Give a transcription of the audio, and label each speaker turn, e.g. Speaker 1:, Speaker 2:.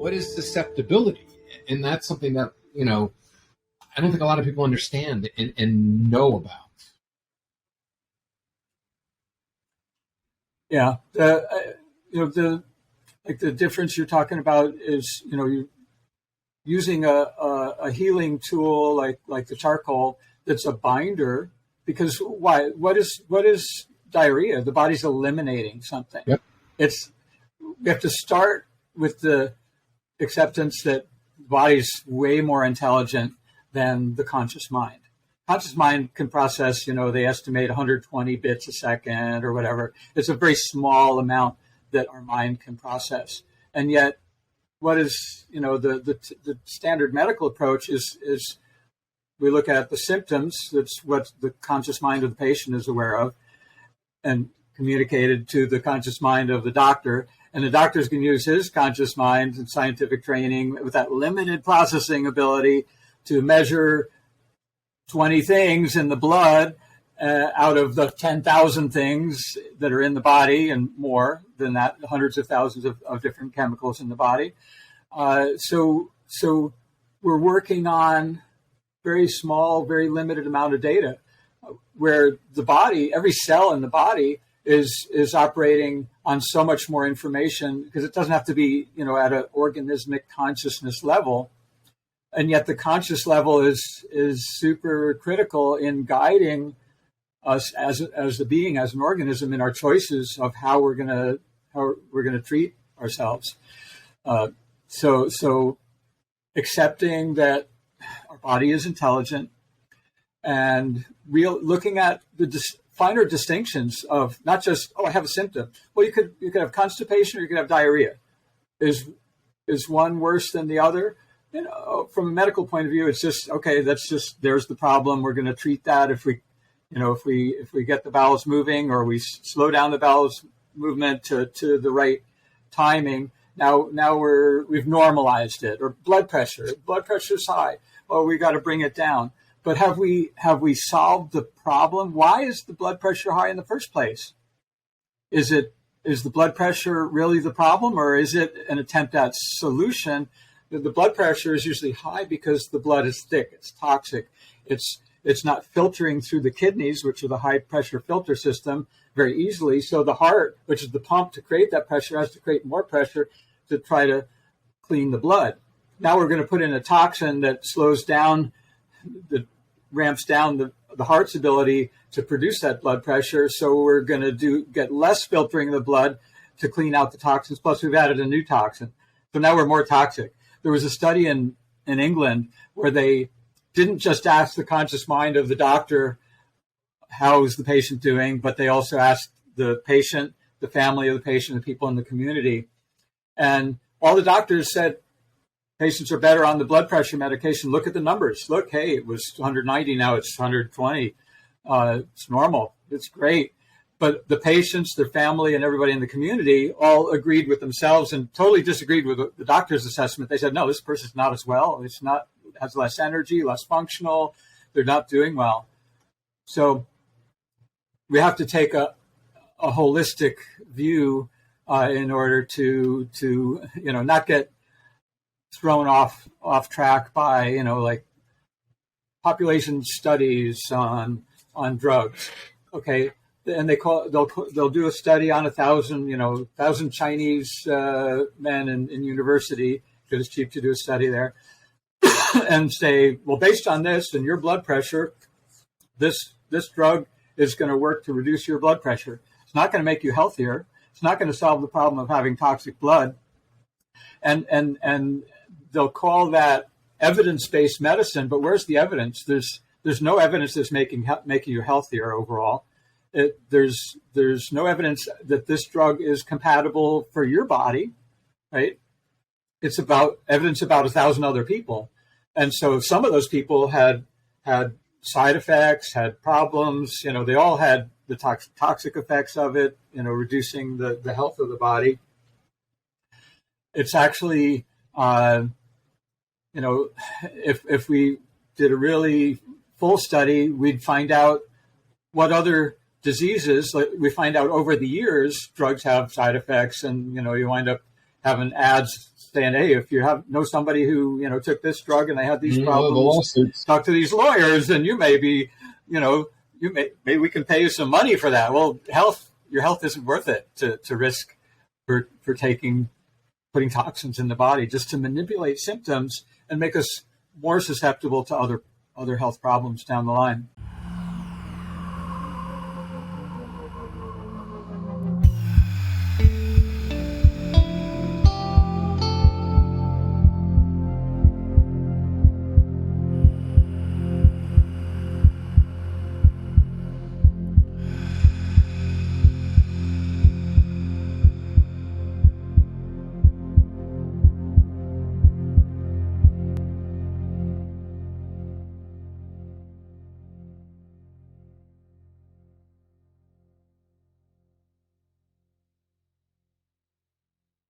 Speaker 1: what is susceptibility? And that's something that, I don't think a lot of people understand and know about.
Speaker 2: Yeah. The difference you're talking about is, you're using a healing tool like the charcoal that's a binder, because why? What is diarrhea? The body's eliminating something.
Speaker 1: Yep.
Speaker 2: We have to start with the acceptance that the body's way more intelligent than the conscious mind. Conscious mind can process, they estimate 120 bits a second or whatever. It's a very small amount that our mind can process. And yet, what is, the standard medical approach is we look at the symptoms. That's what the conscious mind of the patient is aware of and communicated to the conscious mind of the doctor. And the doctor's going to use his conscious mind and scientific training with that limited processing ability to measure 20 things in the blood out of the 10,000 things that are in the body, and more than that, hundreds of thousands of different chemicals in the body. So we're working on very small, very limited amount of data, where the body, every cell in the body is operating on so much more information, because it doesn't have to be, at an organismic consciousness level. And yet the conscious level is super critical in guiding us as a being, as an organism, in our choices of how we're gonna treat ourselves. So accepting that our body is intelligent, and looking at the finer distinctions of not just, I have a symptom. Well, you could have constipation, or you could have diarrhea. Is one worse than the other? From a medical point of view, it's just, okay, there's the problem. We're going to treat that if we get the bowels moving, or we slow down the bowels movement to the right timing. Now we've normalized it. Or blood pressure's high. Well, we got to bring it down. But have we solved the problem? Why is the blood pressure high in the first place? Is the blood pressure really the problem, or is it an attempt at solution? The blood pressure is usually high because the blood is thick. It's toxic. It's not filtering through the kidneys, which are the high pressure filter system, very easily. So the heart, which is the pump to create that pressure, has to create more pressure to try to clean the blood. Now we're going to put in a toxin that slows down, that ramps down the heart's ability to produce that blood pressure. So we're going to get less filtering of the blood to clean out the toxins. Plus, we've added a new toxin. So now we're more toxic. There was a study in England where they didn't just ask the conscious mind of the doctor, how is the patient doing, but they also asked the patient, the family of the patient, the people in the community. And all the doctors said, patients are better on the blood pressure medication. Look at the numbers. Look, hey, it was 190, now it's 120. It's normal. It's great. But the patients, their family, and everybody in the community all agreed with themselves and totally disagreed with the doctor's assessment. They said, no, this person's not as well. Has less energy, less functional. They're not doing well. So we have to take a holistic view in order to not get thrown off track by like population studies on drugs. Okay. And they'll do a study on 1,000 Chinese men in university, because it's cheap to do a study there, and say, well, based on this and your blood pressure, this drug is going to work to reduce your blood pressure. It's not going to make you healthier. It's not going to solve the problem of having toxic blood, and they'll call that evidence-based medicine. But where's the evidence? There's no evidence that's making you healthier overall. There's no evidence that this drug is compatible for your body, right? It's evidence about 1,000 other people. And so some of those people had side effects, had problems, they all had the toxic effects of it, reducing the health of the body. It's actually, if we did a really full study, we'd find out what other diseases, like we find out over the years, drugs have side effects, and you wind up having ads saying, hey, if you know somebody who, took this drug and they had these problems, talk to these lawyers, and you may be, maybe we can pay you some money for that. Well, your health isn't worth it to risk for putting toxins in the body just to manipulate symptoms and make us more susceptible to other health problems down the line.